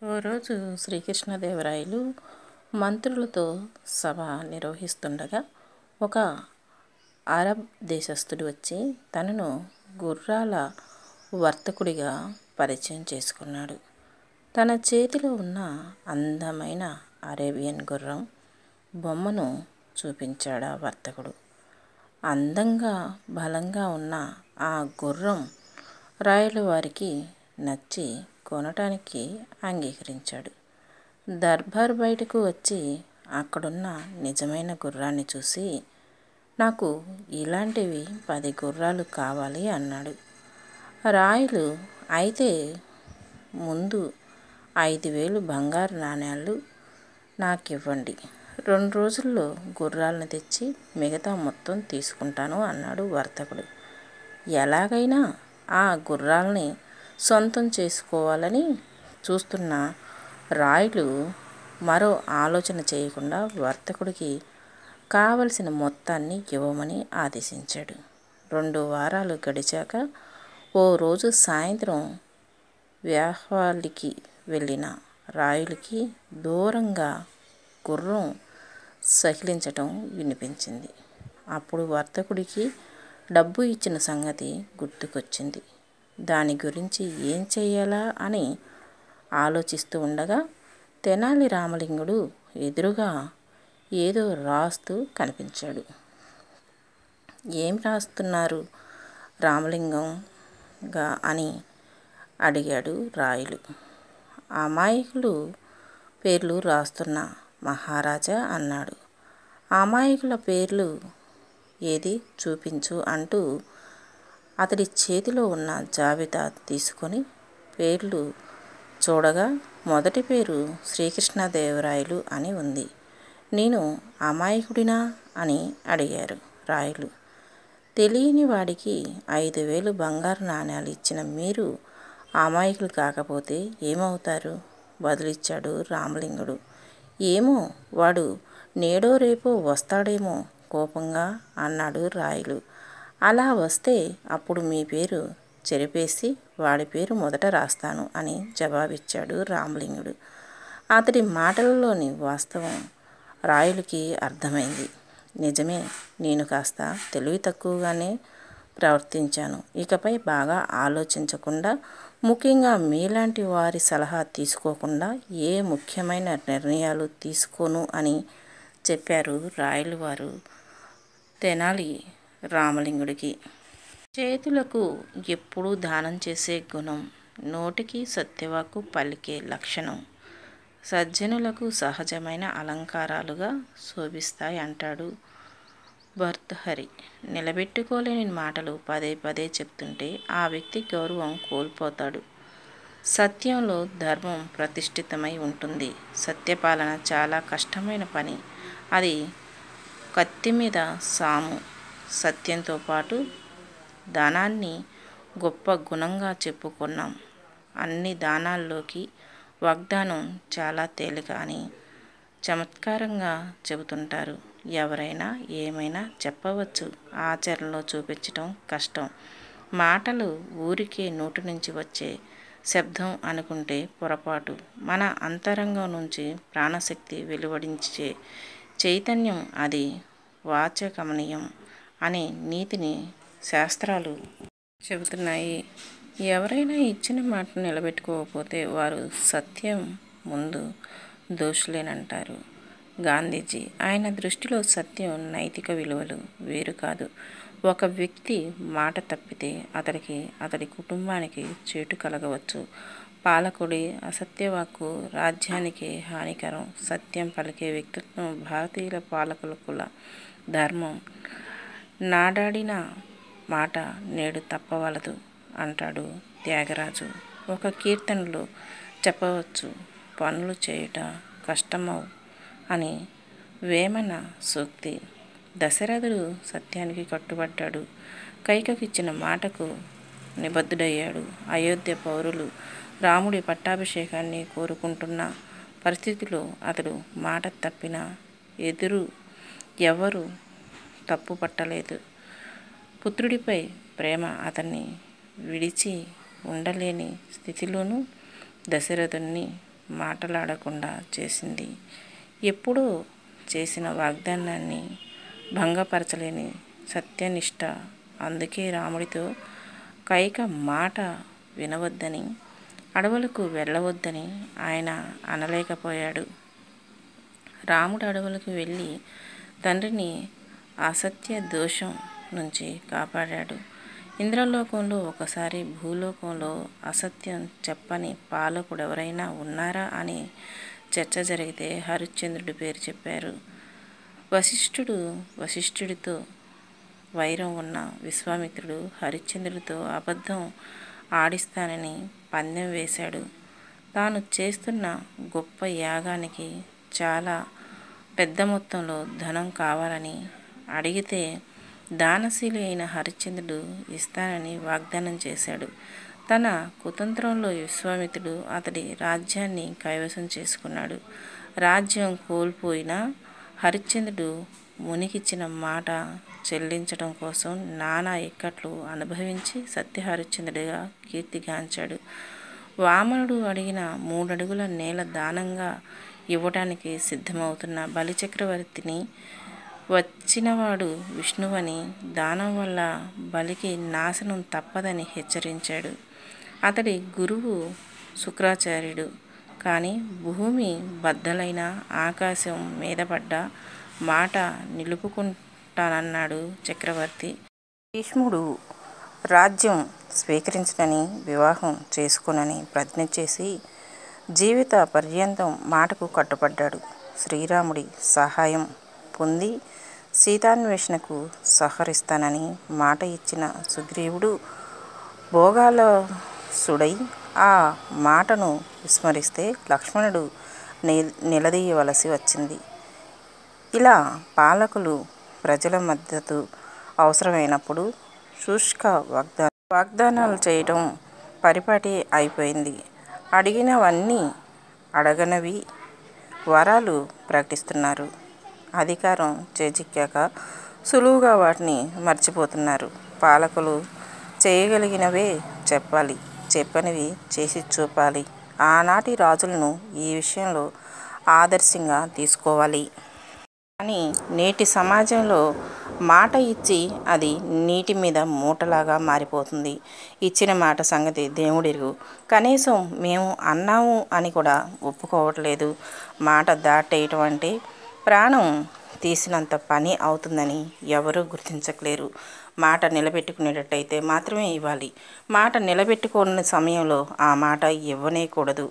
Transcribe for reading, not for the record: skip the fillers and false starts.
ఓ రోజు శ్రీకృష్ణదేవరాయలు మంత్రులతో సభ నిర్వహిస్తుండగా ఒక అరబ్ దేశస్థుడు వచ్చి తనను గుర్రాల వర్తకుడిగా పరిచయం చేసుకున్నాడు. తన చేతిలో ఉన్న అందమైన అరేబియన్ గుర్రం బొమ్మను చూపించాడు ఆ వర్తకుడు. అందంగా బలంగా ఉన్న ఆ గుర్రం రాయల వారికి నచ్చి కొనటానికి అంగీకరించాడు. దర్బార్ బయటకు వచ్చి అక్కడున్న నిజమైన గుర్రాన్ని చూసి, నాకు ఇలాంటివి 10 గుర్రాలు కావాలి అన్నాడు. రాయలు అయితే ముందు 5,000 బంగారు నాణేలు నాకివ్వండి, 2 రోజుల్లో గుర్రాలను తెచ్చి మిగతా మొత్తం తీసుకుంటాను అన్నాడు వర్తకుడు. ఎలాగైనా ఆ గుర్రాల్ని సొంతం చేసుకోవాలని చూస్తున్న రాయలు మరో ఆలోచన చేయకుండా వర్తకుడికి కావలసిన మొత్తాన్ని ఇవ్వమని ఆదేశించాడు. 2 వారాలు గడిచాక ఓ రోజు సాయంత్రం వ్యాహ్వాలికి వెళ్ళిన రాయులకి దూరంగా గుర్రం సకిలించటం వినిపించింది. అప్పుడు వర్తకుడికి డబ్బు ఇచ్చిన సంగతి గుర్తుకొచ్చింది. దాని గురించి ఏం చెయ్యాలా అని ఆలోచిస్తూ ఉండగా తెనాలి రామలింగుడు ఎదురుగా ఏదో రాస్తూ కనిపించాడు. ఏం రాస్తున్నారు రామలింగంగా అని అడిగాడు రాయలు. అమాయకులు పేర్లు రాస్తున్నా మహారాజా అన్నాడు. అమాయకుల పేర్లు ఏది చూపించు అంటూ అతడి చేతిలో ఉన్న జాబితా తీసుకొని పేర్లు చూడగా మొదటి పేరు శ్రీకృష్ణదేవరాయలు అని ఉంది. నేను అమాయకుడినా అని అడిగారు రాయలు. తెలియని వాడికి 5,000 బంగారు నాణేలు ఇచ్చిన మీరు అమాయకులు కాకపోతే ఏమవుతారు బదులిచ్చాడు రామలింగుడు. ఏమో, వాడు నేడో రేపో వస్తాడేమో కోపంగా అన్నాడు రాయలు. అలా వస్తే అప్పుడు మీ పేరు చెరిపేసి వాడి పేరు మొదట రాస్తాను అని జవాబిచ్చాడు రామలింగుడు. అతడి మాటలలోని వాస్తవం రాయలుకి అర్థమైంది. నిజమే, నేను కాస్త తెలివి తక్కువగానే ప్రవర్తించాను. ఇకపై బాగా ఆలోచించకుండా, ముఖ్యంగా మీలాంటి వారి సలహా తీసుకోకుండా ఏ ముఖ్యమైన నిర్ణయాలు తీసుకోను అని చెప్పారు రాయలు వారు తెనాలి రామలింగుడికి. చేతులకు ఎప్పుడూ దానం చేసే గుణం, నోటికి సత్యవాక్కు పలికే లక్షణం సజ్జనులకు సహజమైన అలంకారాలుగా శోభిస్తాయి అంటాడు భర్తృహరి. నిలబెట్టుకోలేని మాటలు పదే పదే చెప్తుంటే ఆ వ్యక్తి గౌరవం కోల్పోతాడు. సత్యంలో ధర్మం ప్రతిష్ఠితమై ఉంటుంది. సత్యపాలన చాలా కష్టమైన పని. అది కత్తి మీద సాము. సత్యంతో పాటు దానాన్ని గొప్ప గుణంగా చెప్పుకున్నాం. అన్ని దానాల్లోకి వాగ్దానం చాలా తేలిక అని చమత్కారంగా చెబుతుంటారు. ఎవరైనా ఏమైనా చెప్పవచ్చు, ఆచరణలో చూపించటం కష్టం. మాటలు ఊరికే నోటి నుంచి వచ్చే శబ్దం అనుకుంటే పొరపాటు. మన అంతరంగం నుంచి ప్రాణశక్తి వెలువడించే చైతన్యం, అది వాచకమనీయం అనే నీతిని శాస్త్రాలు చెబుతున్నాయి. ఎవరైనా ఇచ్చిన మాటను నిలబెట్టుకోకపోతే వారు సత్యం ముందు దోషులేనంటారు గాంధీజీ. ఆయన దృష్టిలో సత్యం, నైతిక విలువలు వేరు కాదు. ఒక వ్యక్తి మాట తప్పితే అతడికి, అతడి కుటుంబానికి చేటు కలగవచ్చు. పాలకుడి అసత్యవాక్కు రాజ్యానికి హానికరం. సత్యం పలికే వ్యక్తిత్వం భారతీయుల పాలకుల ధర్మం. నాడాడిన మాట నేడు తప్పవలదు అంటాడు త్యాగరాజు. ఒక కీర్తనలో చెప్పవచ్చు, పనులు చేయుట కష్టమవు అని వేమన సూక్తి. దశరథుడు సత్యానికి కట్టుబడ్డాడు. కైకకు ఇచ్చిన మాటకు నిబద్ధుడయ్యాడు. అయోధ్య పౌరులు రాముడి పట్టాభిషేకాన్ని కోరుకుంటున్న పరిస్థితిలో అతడు మాట తప్పినా ఎవరు తప్పు పట్టలేదు. పుత్రుడిపై ప్రేమ అతన్ని విడిచి ఉండలేని స్థితిలోనూ దశరథుణ్ణి మాటలాడకుండా చేసింది. ఎప్పుడూ చేసిన వాగ్దానాన్ని భంగపరచలేని సత్యనిష్ట. అందుకే రాముడితో కైక మాట వినవద్దని, అడవులకు వెళ్ళవద్దని ఆయన అనలేకపోయాడు. రాముడు అడవులకు వెళ్ళి తండ్రిని అసత్య దోషం నుంచి కాపాడాడు. ఇంద్రలోకంలో ఒకసారి భూలోకంలో అసత్యం చెప్పని పాలకుడెవరైనా ఉన్నారా అని చర్చ జరిగితే హరిశ్చంద్రుడి పేరు చెప్పారు. వశిష్ఠుడితో వైరం ఉన్న విశ్వామిత్రుడు హరిశ్చంద్రుడితో అబద్ధం ఆడిస్తానని పందెం వేశాడు. తాను చేస్తున్న గొప్ప యాగానికి చాలా పెద్ద మొత్తంలో ధనం కావాలని అడిగితే దానశీలి అయిన హరిశ్చంద్రుడు ఇస్తానని వాగ్దానం చేశాడు. తన కుతంత్రంలో విశ్వామిత్రుడు అతడి రాజ్యాన్ని కైవసం చేసుకున్నాడు. రాజ్యం కోల్పోయిన హరిశ్చంద్రుడు మునికిచ్చిన మాట చెల్లించడం కోసం నానా ఇక్కట్లు అనుభవించి సత్యహరిశ్చంద్రుడిగా కీర్తిగాంచాడు. వామనుడు అడిగిన 3 అడుగుల నేల దానంగా ఇవ్వటానికి సిద్ధమవుతున్న బలిచక్రవర్తిని వచ్చినవాడు విష్ణువని, దానం వల్ల బలికి నాశనం తప్పదని హెచ్చరించాడు. అతడి గురువు శుక్రాచార్యుడు. కానీ భూమి బద్దలైన, ఆకాశం మీదపడ్డ మాట నిలుపుకుంటానన్నాడు చక్రవర్తి. భీష్ముడు రాజ్యం స్వీకరించనని, వివాహం చేసుకోనని ప్రతిజ్ఞ చేసి జీవిత పర్యంతం మాటకు కట్టుబడ్డాడు. శ్రీరాముడి సహాయం పొంది సీతాన్వేషణకు సహకరిస్తానని మాట ఇచ్చిన సుగ్రీవుడు భోగాలసుడై ఆ మాటను విస్మరిస్తే లక్ష్మణుడు నిలదీయవలసి వచ్చింది. ఇలా పాలకులు ప్రజల మద్దతు అవసరమైనప్పుడు శుష్క వాగ్దానాలు చేయటం పరిపాటి అయిపోయింది. అడిగినవన్నీ అడగనవి వరాలు ప్రకటిస్తున్నారు. అధికారం చేజిక్కాక సులువుగా వాటిని మర్చిపోతున్నారు. పాలకులు చేయగలిగినవే చెప్పాలి, చెప్పనివి చేసి చూపాలి. ఆనాటి రాజులను ఈ విషయంలో ఆదర్శంగా తీసుకోవాలి. కానీ నేటి సమాజంలో మాట ఇచ్చి అది నీటి మీద మూటలాగా మారిపోతుంది. ఇచ్చిన మాట సంగతి దేవుడెరుగు. కనీసం మేము అన్నాము అని కూడా ఒప్పుకోవట్లేదు. మాట దాటేయటం అంటే ప్రాణం తీసినంత పని అవుతుందని ఎవరూ గుర్తించలేరు. మాట నిలబెట్టుకునేటట్టయితే మాత్రమే ఇవ్వాలి. మాట నిలబెట్టుకోని సమయంలో ఆ మాట ఇవ్వనేకూడదు.